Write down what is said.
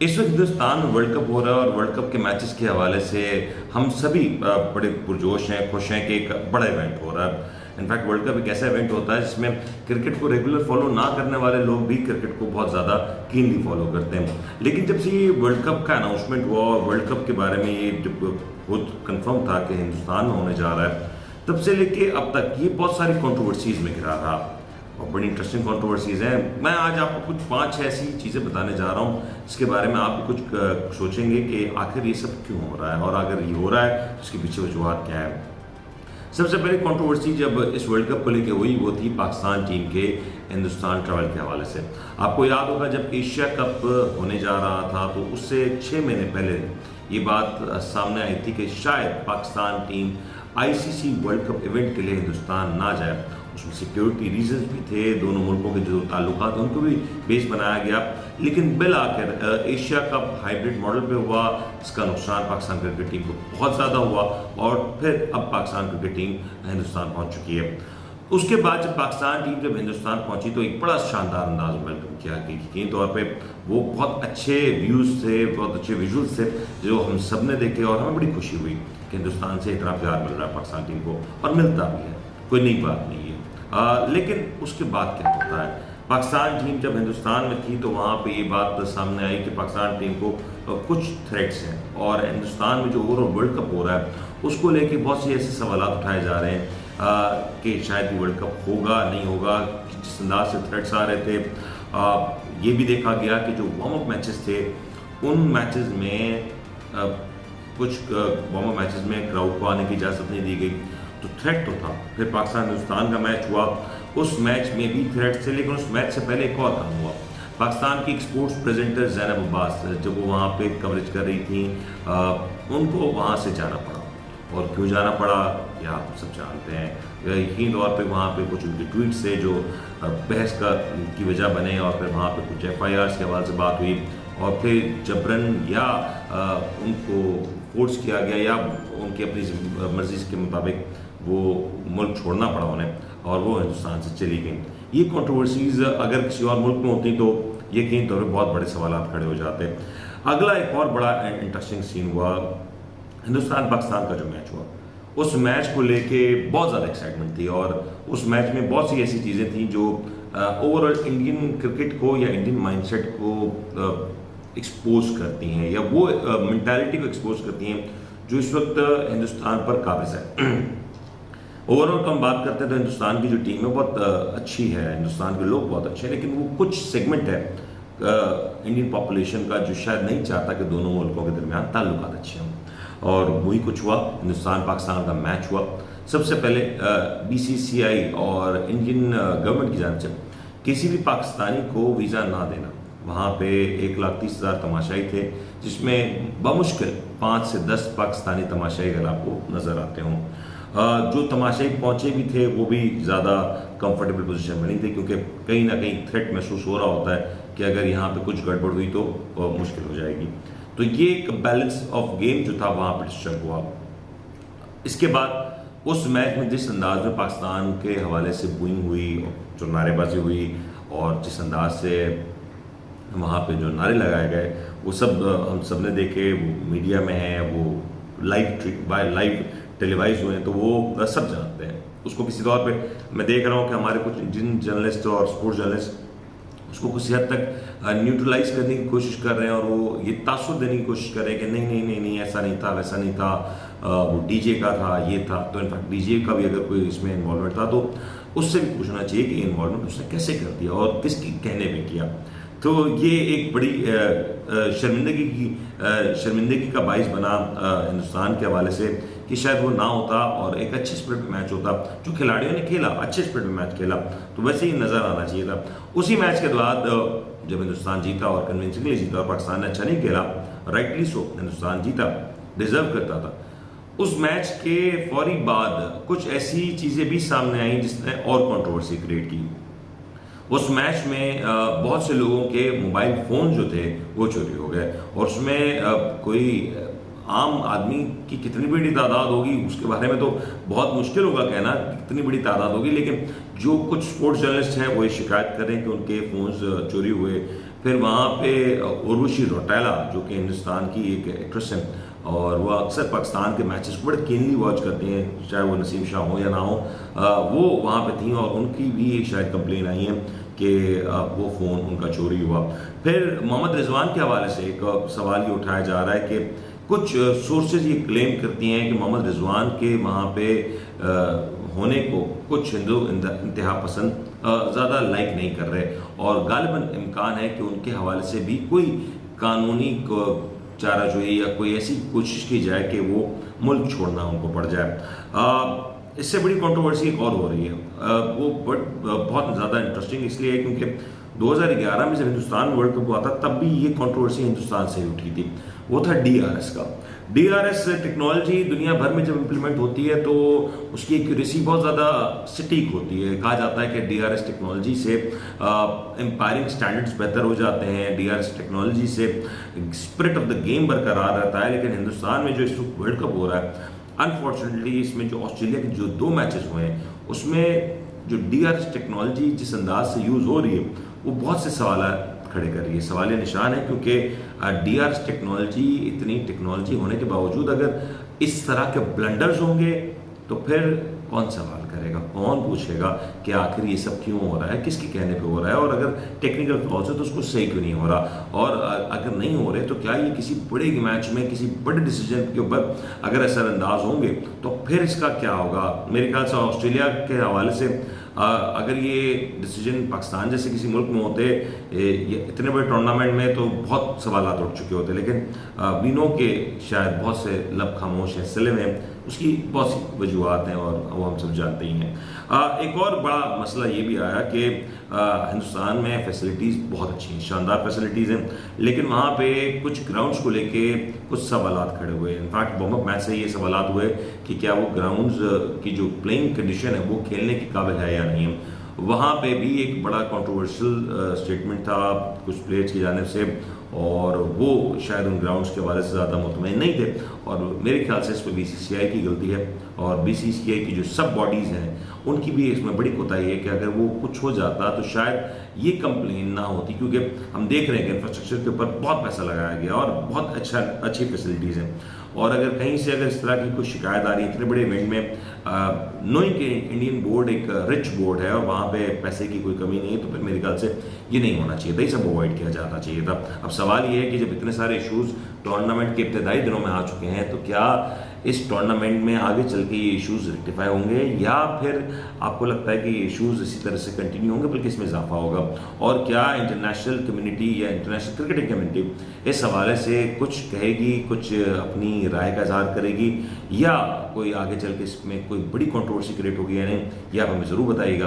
इस वक्त हिंदुस्तान में वर्ल्ड कप हो रहा है और वर्ल्ड कप के मैचेस के हवाले से हम सभी बड़े पुरजोश हैं, खुश हैं कि एक बड़ा इवेंट हो रहा है। इनफैक्ट वर्ल्ड कप एक ऐसा इवेंट होता है जिसमें क्रिकेट को रेगुलर फॉलो ना करने वाले लोग भी क्रिकेट को बहुत ज़्यादा कीनली फॉलो करते हैं। लेकिन जब से ये वर्ल्ड कप का अनाउंसमेंट हुआ और वर्ल्ड कप के बारे में ये जब खुद कंफर्म था कि हिंदुस्तान में होने जा रहा है, तब से लेके अब तक ये बहुत सारी कंट्रोवर्सीज में घिरा रहा और बड़ी इंटरेस्टिंग कंट्रोवर्सीज हैं। मैं आज आपको कुछ 5 ऐसी चीज़ें बताने जा रहा हूँ जिसके बारे में आप भी कुछ सोचेंगे कि आखिर ये सब क्यों हो रहा है और अगर ये हो रहा है तो उसके पीछे वजूहत क्या है। सबसे पहले कंट्रोवर्सी जब इस वर्ल्ड कप को लेकर हुई वो थी पाकिस्तान टीम के हिंदुस्तान ट्रैवल के हवाले से। आपको याद होगा जब एशिया कप होने जा रहा था तो उससे 6 महीने पहले ये बात सामने आई थी कि शायद Pakistan team ICC world cup event के लिए हिंदुस्तान ना जाए। उसमें सिक्योरिटी रीजंस भी थे, दोनों मुल्कों के जो ताल्लुकात हैं उनको भी बेस बनाया गया। लेकिन बिल आखिर एशिया कप हाइब्रिड मॉडल पे हुआ, इसका नुकसान पाकिस्तान क्रिकेट टीम को बहुत ज़्यादा हुआ और फिर अब पाकिस्तान क्रिकेट टीम हिंदुस्तान पहुंच चुकी है। उसके बाद जब पाकिस्तान टीम जब हिंदुस्तान पहुंची तो एक बड़ा शानदार अंदाज में वेलकम किया कि यकीनी तौर पे वो बहुत अच्छे व्यूज़ थे, बहुत अच्छे विजुअल्स थे जो हम सब ने देखे और हमें बड़ी खुशी हुई कि हिंदुस्तान से इतना प्यार मिल रहा है पाकिस्तान टीम को और मिलता भी है, कोई नई बात नहीं है। लेकिन उसके बाद क्या होता है, पाकिस्तान टीम जब हिंदुस्तान में थी तो वहाँ पे ये बात सामने आई कि पाकिस्तान टीम को कुछ थ्रेट्स हैं और हिंदुस्तान में जो ओवरऑल वर्ल्ड कप हो रहा है उसको लेके बहुत से ऐसे सवाल उठाए जा रहे हैं कि शायद ये वर्ल्ड कप होगा नहीं होगा। जिस अंदाज से थ्रेट्स आ रहे थे, ये भी देखा गया कि जो वार्म अप मैचेस थे उन मैचेस में कुछ वार्म अप मैचेस में क्राउड को आने की इजाज़त नहीं दी गई, तो थ्रेट तो था। फिर पाकिस्तान हिंदुस्तान का मैच हुआ, उस मैच में भी थ्रेट थे, लेकिन उस मैच से पहले एक और काम हुआ। पाकिस्तान की एक स्पोर्ट्स प्रेजेंटर ज़ैनब अब्बास जब वो वहाँ पे कवरेज कर रही थी, उनको वहाँ से जाना पड़ा। और क्यों जाना पड़ा या आप सब जानते हैं। यकीनी तौर पे वहाँ पे कुछ उनके ट्वीट से जो बहस की वजह बने और फिर वहाँ पे कुछ FIRs के हवाले से बात हुई और फिर जबरन या उनको फोर्स किया गया या उनकी अपनी मर्जी के मुताबिक वो मुल्क छोड़ना पड़ा उन्हें और वो हिंदुस्तान से चली गई। ये कंट्रोवर्सीज अगर किसी और मुल्क में होती तो यकीनी तौर पर बहुत बड़े सवाल खड़े हो जाते। अगला एक और बड़ा इंटरेस्टिंग सीन हुआ हिंदुस्तान पाकिस्तान का जो मैच हुआ। उस मैच को लेके बहुत ज़्यादा एक्साइटमेंट थी और उस मैच में बहुत सी ऐसी चीज़ें थी जो ओवरऑल इंडियन क्रिकेट को या इंडियन माइंडसेट को एक्सपोज करती हैं या वो मेंटालिटी को एक्सपोज करती हैं जो इस वक्त हिंदुस्तान पर काबिज है। ओवरऑल तो हम बात करते हैं तो हिंदुस्तान की जो टीम है बहुत अच्छी है, हिंदुस्तान के लोग बहुत अच्छे हैं, लेकिन वो कुछ सेगमेंट है इंडियन पॉपुलेशन का जो शायद नहीं चाहता कि दोनों मुल्कों के दरमियान ताल्लुकात अच्छे हों और वही कुछ हुआ। हिंदुस्तान पाकिस्तान का मैच हुआ। सबसे पहले BCCI और इंडियन गवर्नमेंट की जानिब से किसी भी पाकिस्तानी को वीज़ा ना देना। वहाँ पे 1,30,000 तमाशाई थे जिसमें बमुश्किल 5 से 10 पाकिस्तानी तमाशाई अगर आपको नज़र आते हों। जो तमाशाई पहुँचे भी थे वो भी ज़्यादा कंफर्टेबल पोजीशन में नहीं थे क्योंकि कहीं ना कहीं थ्रेट महसूस हो रहा होता है कि अगर यहाँ पे कुछ गड़बड़ हुई तो मुश्किल हो जाएगी। तो ये एक बैलेंस ऑफ गेम जो था वहाँ पर डिस्टर्ब हुआ। इसके बाद उस मैच में जिस अंदाज में पाकिस्तान के हवाले से बूइंग हुई, जो नारेबाजी हुई और जिस अंदाज से वहाँ पे जो नारे लगाए गए वो सब हम सब ने देखे, वो मीडिया में है, वो लाइव टेलीवाइज हुए हैं तो वो सब जानते हैं उसको। किसी तौर पे मैं देख रहा हूँ कि हमारे कुछ इंडियन जर्नलिस्ट और स्पोर्ट्स जर्नलिस्ट उसको कुछ हद तक न्यूट्रलाइज करने की कोशिश कर रहे हैं और वो ये तासुर देने की कोशिश कर रहे हैं कि नहीं नहीं नहीं नहीं ऐसा नहीं था, वैसा नहीं था, वो डीजे का था, ये था। तो इनफैक्ट डीजे का भी अगर कोई इसमें इन्वॉल्वमेंट था तो उससे भी पूछना चाहिए कि इन्वॉल्वमेंट उसने कैसे कर दिया और किसकी कहने पे किया। तो ये एक बड़ी शर्मिंदगी का बाइस बना हिंदुस्तान के हवाले से कि शायद वो ना होता और एक अच्छे स्पिरिट में मैच होता। जो खिलाड़ियों ने खेला अच्छे स्पिरिट में मैच खेला तो वैसे ही नज़र आना चाहिए था। उसी मैच के बाद जब हिंदुस्तान जीता और कन्विंसिंगली जीता और पाकिस्तान ने अच्छा नहीं खेला, राइटली सो, हिंदुस्तान जीता, डिजर्व करता था। उस मैच के फौरी बाद कुछ ऐसी चीज़ें भी सामने आई जिसने और कंट्रोवर्सी क्रिएट की। उस मैच में बहुत से लोगों के मोबाइल फ़ोन जो थे वो चोरी हो गए और उसमें कोई आम आदमी की कितनी बड़ी तादाद होगी उसके बारे में तो बहुत मुश्किल होगा कहना कितनी बड़ी तादाद होगी, लेकिन जो कुछ स्पोर्ट्स जर्नलिस्ट हैं वो ये शिकायत कर रहे हैं कि उनके फ़ोन्स चोरी हुए। फिर वहाँ पे उर्वशी रौटेला जो कि हिंदुस्तान की एक एक्ट्रेस हैं और वो अक्सर पाकिस्तान के मैचेस को बड़े कीनली वॉच करती हैं, चाहे वो नसीम शाह हो या ना हो। वो वहाँ पे थी और उनकी भी शायद कंप्लेन आई है कि वो फ़ोन उनका चोरी हुआ। फिर मोहम्मद रिजवान के हवाले से एक सवाल ये उठाया जा रहा है कि कुछ सोर्सेज ये क्लेम करती हैं कि मोहम्मद रिजवान के वहाँ पे होने को कुछ हिंदू इंतहा पसंद ज़्यादा लाइक नहीं कर रहे और गालिबन इम्कान है कि उनके हवाले से भी कोई कानूनी चाराजोई या कोई ऐसी कोशिश की जाए कि वो मुल्क छोड़ना उनको पड़ जाए। इससे बड़ी कंट्रोवर्सी एक और हो रही है, वो बहुत ज़्यादा इंटरेस्टिंग इसलिए है क्योंकि 2011 में जब हिंदुस्तान वर्ल्ड कप हुआ था तब भी ये कंट्रोवर्सी हिंदुस्तान से ही उठी थी। वो था DRS का। DRS टेक्नोलॉजी दुनिया भर में जब इम्प्लीमेंट होती है तो उसकी एक्यूरेसी बहुत ज़्यादा सटीक होती है। कहा जाता है कि DRS टेक्नोलॉजी से एम्पायरिंग स्टैंडर्ड्स बेहतर हो जाते हैं, DRS टेक्नोलॉजी से स्पिरिट ऑफ द गेम बरकरार रहता है। लेकिन हिंदुस्तान में जो इस वक्त वर्ल्ड कप हो रहा है, अनफॉर्चुनेटली इसमें जो ऑस्ट्रेलिया के जो 2 मैचेस हुए हैं उसमें जो DRS टेक्नोलॉजी जिस अंदाज से यूज़ हो रही है वो बहुत से सवाल खड़े कर रही है, सवाल निशान है क्योंकि DRS टेक्नोलॉजी इतनी टेक्नोलॉजी होने के बावजूद अगर इस तरह के ब्लंडर्स होंगे तो फिर कौन सवाल करेगा, कौन पूछेगा कि आखिर ये सब क्यों हो रहा है, किसके कहने पे हो रहा है और अगर टेक्निकल फ्लॉज है तो उसको सही क्यों नहीं हो रहा। और अगर नहीं हो रहे तो क्या ये किसी बड़े मैच में किसी बड़े डिसीजन के ऊपर अगर असरअंदाज होंगे तो फिर इसका क्या होगा। मेरे ख्याल से ऑस्ट्रेलिया के हवाले से अगर ये डिसीजन पाकिस्तान जैसे किसी मुल्क में होते ये इतने बड़े टूर्नामेंट में तो बहुत सवाल उठ चुके होते, लेकिन वी नो के शायद बहुत से लब खामोश हैं सिले में, उसकी बहुत सी वजूहत हैं और वो हम सब जानते ही हैं। एक और बड़ा मसला ये भी आया कि हिंदुस्तान में फैसिलिटीज़ बहुत अच्छी हैं, शानदार फैसिलिटीज़ हैं, लेकिन वहाँ पे कुछ ग्राउंड्स को लेके कुछ सवालात खड़े हुए। इनफैक्ट वार्म अप मैच से ये सवालात हुए कि क्या वो ग्राउंड्स की जो प्लेइंग कंडीशन है वो खेलने के काबिल है या नहीं है। वहाँ पे भी एक बड़ा कंट्रोवर्शियल स्टेटमेंट था कुछ प्लेयर्स की जानिब से और वो शायद उन ग्राउंड्स के हवाले से ज़्यादा मुतमईन नहीं थे और मेरे ख्याल से इस पर BCCI की गलती है और BCCI की जो सब बॉडीज़ हैं उनकी भी इसमें बड़ी कोताही है कि अगर वो कुछ हो जाता तो शायद ये कंप्लेन ना होती, क्योंकि हम देख रहे हैं कि इंफ्रास्ट्रक्चर के ऊपर बहुत पैसा लगाया गया और बहुत अच्छी फैसिलिटीज़ हैं और अगर कहीं से अगर इस तरह की कोई शिकायत आ रही है इतने बड़े इवेंट में, नोइंग कि इंडियन बोर्ड एक रिच बोर्ड है और वहाँ पे पैसे की कोई कमी नहीं है, तो फिर मेरे ख्याल से ये नहीं होना चाहिए था, ये सब अवॉइड किया जाना चाहिए था। अब सवाल ये है कि जब इतने सारे इशूज़ टूर्नामेंट के इब्तदाई दिनों में आ चुके हैं तो क्या इस टूर्नामेंट में आगे चल के ये इशूज़ रेक्टिफाई होंगे या फिर आपको लगता है कि ये इशूज़ इसी तरह से कंटिन्यू होंगे बल्कि इसमें इजाफा होगा, और क्या इंटरनेशनल कम्युनिटी या इंटरनेशनल क्रिकेटिंग कम्युनिटी इस हवाले से कुछ कहेगी, कुछ अपनी राय का इजहार करेगी या कोई आगे चल के इसमें कोई बड़ी कंट्रोवर्सी क्रिएट होगी या नहीं, ये आप हमें ज़रूर बताइएगा।